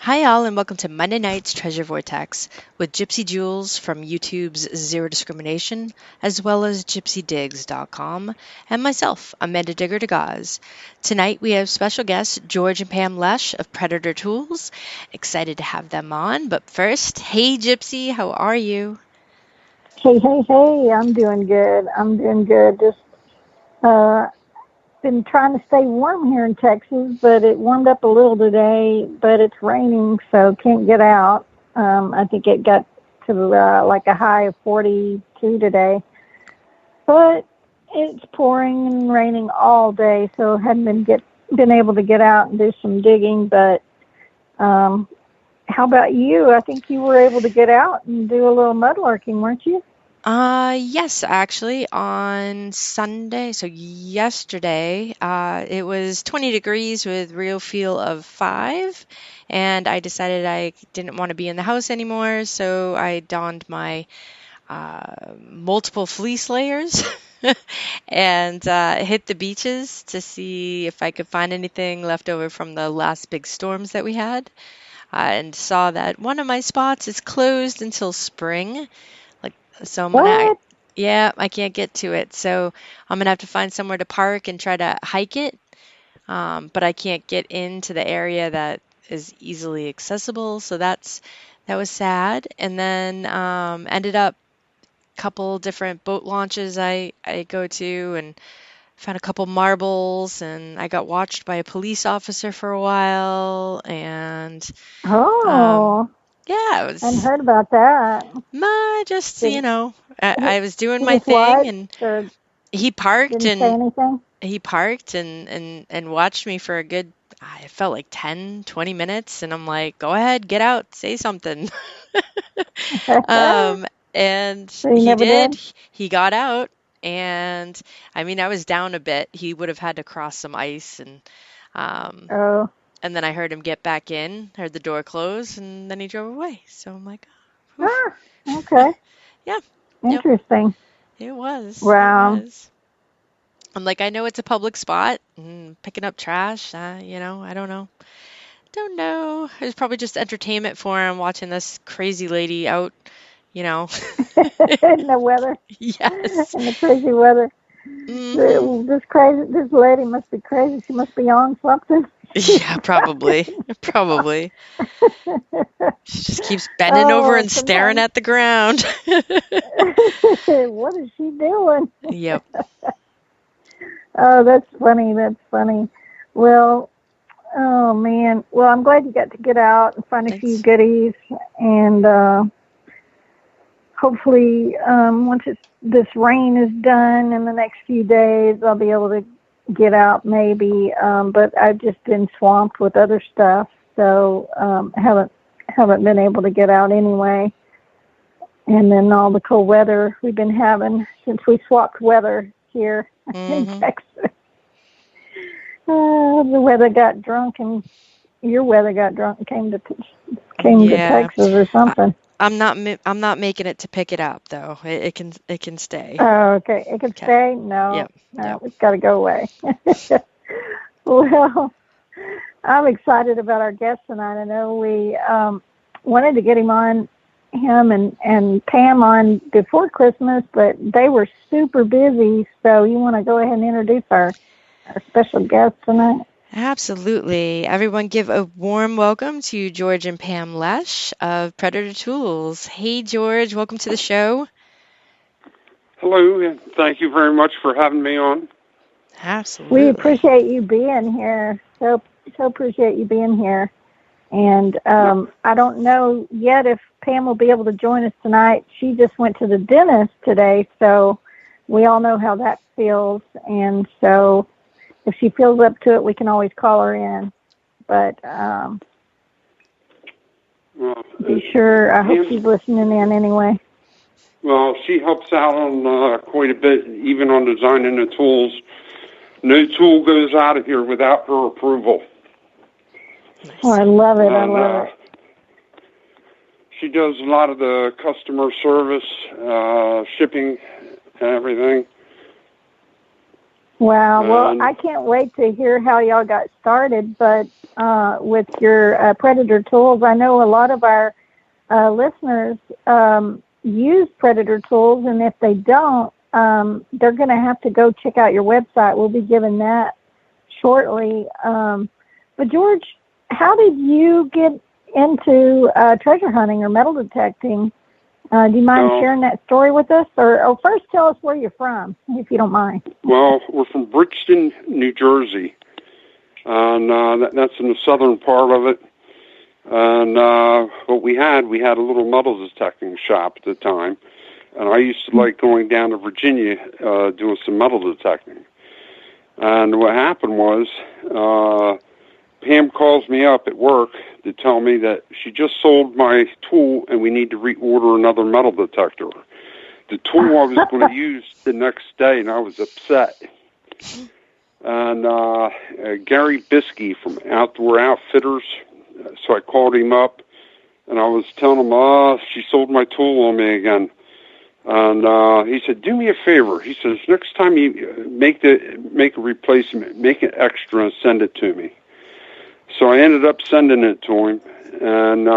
Hi, all, and welcome to Monday Night's Treasure Vortex with Gypsy Jules from YouTube's Zero Discrimination, as well as GypsyDigs.com, and myself, Amanda Digger Degaz. Tonight we have special guests George and Pam Lesche of Predator Tools. Excited to have them on, but first, hey Gypsy, how are you? Hey, I'm doing good. Just uh, been trying to stay warm here in Texas, but it warmed up a little today, but it's raining, so can't get out. I think it got to like a high of 42 today, but it's pouring and raining all day, so hadn't been able to get out and do some digging. But how about you? I think you were able to get out and do a little mudlarking, weren't you? Yes, actually, on Sunday, so yesterday, it was 20 degrees with real feel of 5, and I decided I didn't want to be in the house anymore, so I donned my multiple fleece layers and hit the beaches to see if I could find anything left over from the last big storms that we had, and saw that one of my spots is closed until spring. So What? yeah, I can't get to it. So I'm gonna have to find somewhere to park and try to hike it. But I can't get into the area that is easily accessible. So that was sad. And then ended up a couple different boat launches I go to and found a couple marbles, and I got watched by a police officer for a while. And um, Oh. yeah, it Hadn't was heard about that. just Did I was doing he my just thing, watch and or he parked didn't say and anything? he parked and watched me for a good, I felt like 10, 20 minutes, and I'm like, go ahead, get out, say something. So Um, and he he never did. did? He got out, and I mean, I was down a bit. He would have had to cross some ice, um, Oh. and then I heard him get back in, heard the door close, and then he drove away. So I'm like, oh, Ah, okay. yeah, yep, Interesting. it was, it Wow. was. I'm like, I know it's a public spot, picking up trash, I don't know. Don't know. It was probably just entertainment for him watching this crazy lady out, you know. In the weather. Yes. In the crazy weather. Hmm. This lady must be crazy. She must be on something. Yeah, probably. Probably. She just keeps bending over Oh, and staring sometimes. at the ground. What is she doing? Yep. Oh, that's funny. That's funny. Well, oh man. Well, I'm glad you got to get out and find a few Thanks. goodies, and hopefully, once this rain is done in the next few days, I'll be able to get out maybe. But I've just been swamped with other stuff, so haven't been able to get out anyway. And then all the cold weather we've been having since we swapped weather here in Hmm. Texas. The weather got drunk, and your weather got drunk and came to Yeah. Texas or I, something. I'm not making it to pick it up though. It can stay. Oh, okay. It can Okay. stay? Yep. No, Yep. it's got to go away. Well, I'm excited about our guest tonight. I know we wanted to get him and Pam on before Christmas, but they were super busy. So you want to go ahead and introduce our special guest tonight? Absolutely. Everyone give a warm welcome to George and Pam Lesche of Predator Tools. Hey, George, welcome to the show. Hello, and thank you very much for having me on. We Absolutely. appreciate you being here. So appreciate you being here. And No, I don't know yet if Pam will be able to join us tonight. She just went to the dentist today, so we all know how that feels. And so if she feels up to it, we can always call her in. But well, be sure, I hope Pam, she's listening in anyway. well, she helps out on quite a bit, even on designing the tools. No tool goes out of here without her approval. Oh, Nice. I love it. I And love it. she does a lot of the customer service, shipping, and everything. Wow. Well, I can't wait to hear how y'all got started, but with your Predator tools, I know a lot of our listeners use Predator tools, and if they don't, they're going to have to go check out your website. We'll be giving that shortly. But George, how did you get into treasure hunting or metal detecting? Do you mind sharing that story with us? Or first tell us where you're from, if you don't mind. Well, we're from Brixton, New Jersey, and that's in the southern part of it. And what we had a little metal detecting shop at the time, and I used to like going down to Virginia doing some metal detecting. And what happened was Pam calls me up at work to tell me that she just sold my tool and we need to reorder another metal detector. The tool I was going to use the next day, and I was upset. And Gary Biskey from Outdoor Outfitters, so I called him up, and I was telling him, she sold my tool on me again. And he said, do me a favor. He says, next time you make a replacement, make it extra and send it to me. So I ended up sending it to him, and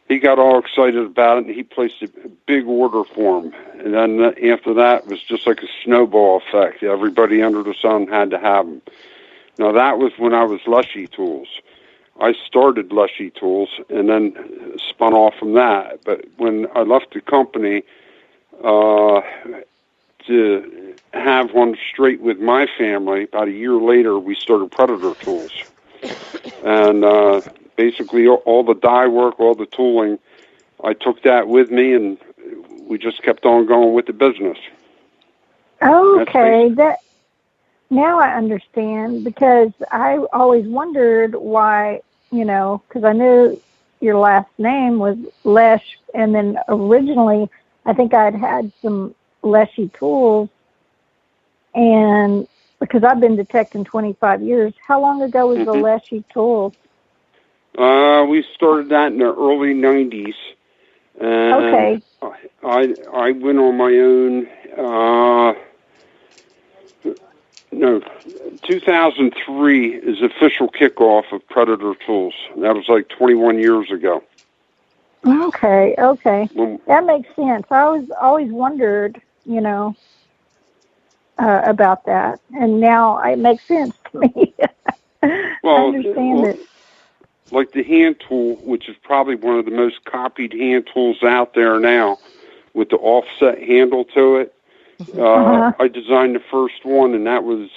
he got all excited about it, and he placed a big order for him. And then after that, it was just like a snowball effect. Everybody under the sun had to have them. Now, that was when I was Lesche Tools. I started Lesche Tools and then spun off from that. But when I left the company to have one straight with my family, about a year later, we started Predator Tools. And basically all the die work, all the tooling, I took that with me, and we just kept on going with the business. Okay, now I understand, because I always wondered why, because I knew your last name was Lesche, and then originally I think I'd had some Lesche tools, and because I've been detecting 25 years. How long ago was the Lesche tools? We started that in the early 90s. And okay. I went on my own, 2003 is official kickoff of Predator Tools. That was like 21 years ago. Okay. That makes sense. I always wondered, about that, and now it makes sense to me. Well, I understand it. Like the hand tool, which is probably one of the most copied hand tools out there now, with the offset handle to it. I designed the first one, and that was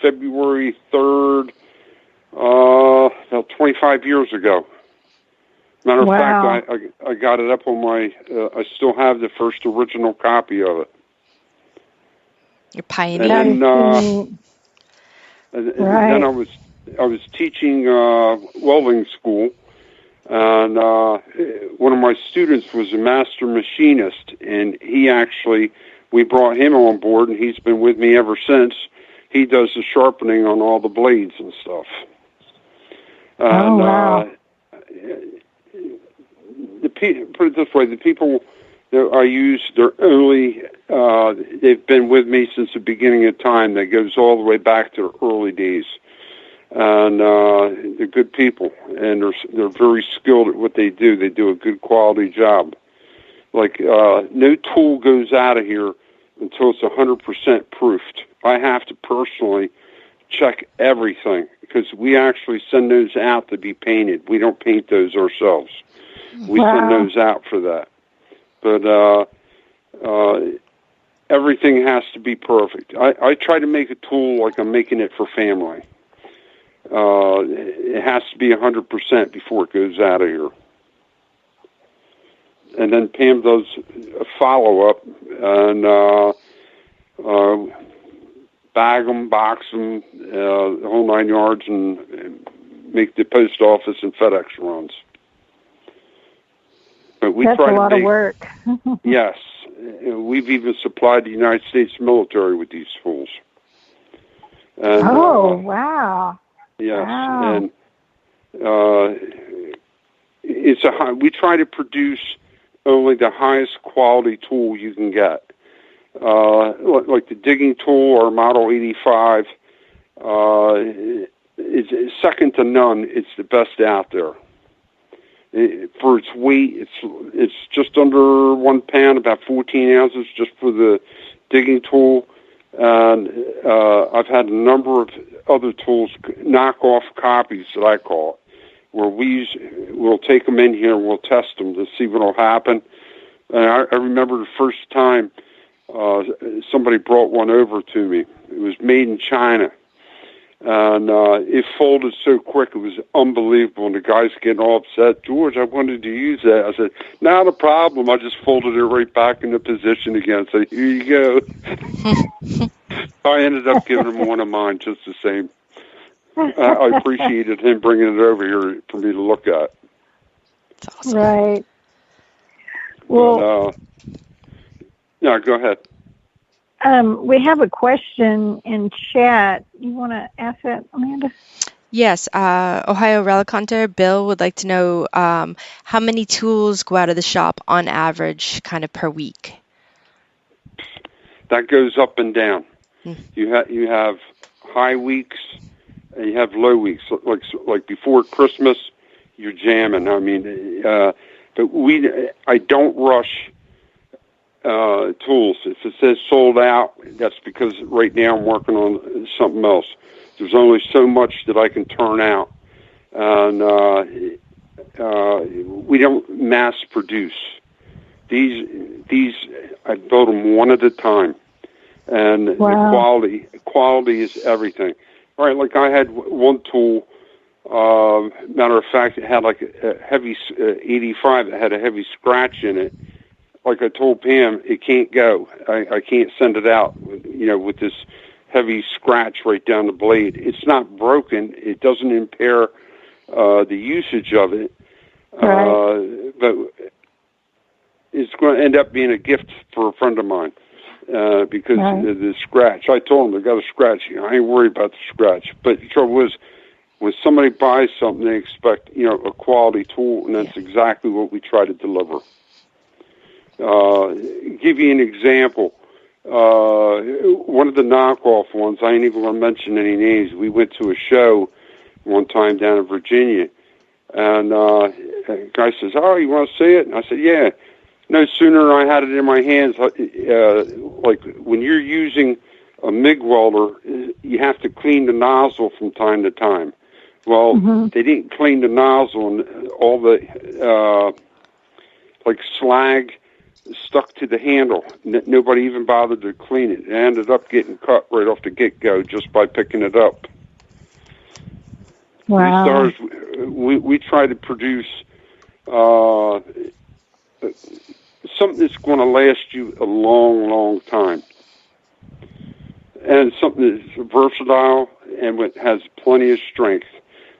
February 3rd, about 25 years ago. Matter of fact, I got it up on my, I still have the first original copy of it. You're pioneer. And then I was teaching welding school, and one of my students was a master machinist, and we brought him on board, and he's been with me ever since. He does the sharpening on all the blades and stuff. And, put it this way, the people that I use, they've been with me since the beginning of time. That goes all the way back to the early days. And they're good people, and they're very skilled at what they do. They do a good quality job. Like, no tool goes out of here until it's 100% proofed. I have to personally check everything, because we actually send those out to be painted. We don't paint those ourselves. We send those out for that. But everything has to be perfect. I try to make a tool like I'm making it for family. It has to be 100% before it goes out of here. And then Pam does a follow-up, and bag them, box them, the whole 9 yards, and make the post office and FedEx runs. But that's a lot of work. Yes. We've even supplied the United States military with these tools. And, wow. Yes. Wow. And we try to produce only the highest quality tool you can get. like the digging tool or Model 85, is second to none. It's the best out there. For its weight, it's just under 1 pound, about 14 ounces, just for the digging tool. And I've had a number of other tools, knockoff copies that I call it, where we'll take them in here and we'll test them to see what will happen. And I remember the first time somebody brought one over to me. It was made in China. And it folded so quick, it was unbelievable. And the guy's getting all upset. George, I wanted to use that. I said, not a problem. I just folded it right back into position again. So here you go. I ended up giving him one of mine just the same. I appreciated him bringing it over here for me to look at. That's awesome. Right. Well, yeah, go ahead. We have a question in chat. You want to ask that, Amanda? Yes, Ohio Relic Hunter Bill would like to know how many tools go out of the shop on average, kind of per week. That goes up and down. You have high weeks and you have low weeks. Like before Christmas, you're jamming. I mean, but I don't rush tools. If it says sold out, that's because right now I'm working on something else. There's only so much that I can turn out, and we don't mass produce. These I build them one at a time, and wow. the quality is everything. All right, like I had one tool. Matter of fact, it had like a heavy 85 that had a heavy scratch in it. Like I told Pam, it can't go. I can't send it out, with this heavy scratch right down the blade. It's not broken. It doesn't impair the usage of it. Right. But it's going to end up being a gift for a friend of mine because of the scratch. I told him, I got a scratch. I ain't worried about the scratch. But the trouble is, when somebody buys something, they expect, a quality tool, and that's exactly what we try to deliver. Give you an example. One of the knockoff ones, I ain't even going to mention any names. We went to a show one time down in Virginia, and the guy says, "Oh, you want to see it?" And I said, "Yeah." No sooner than I had it in my hands, like when you're using a MIG welder, you have to clean the nozzle from time to time. Well, they didn't clean the nozzle, and all the like slag stuck to the handle. Nobody even bothered to clean it. It ended up getting cut right off the get-go just by picking it up. Wow. We try to produce something that's going to last you a long, long time. And something that's versatile and has plenty of strength.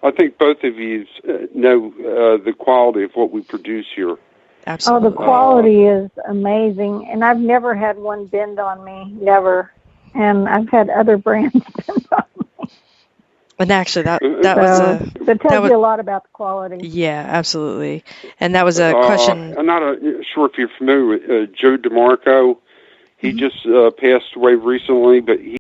I think both of you know the quality of what we produce here. Absolutely. Oh, the quality is amazing, and I've never had one bend on me, never. And I've had other brands bend on me. And actually, that tells you a lot about the quality. Yeah, absolutely. And that was a question. I'm not sure if you're familiar with Joe DeMarco. He just passed away recently, but he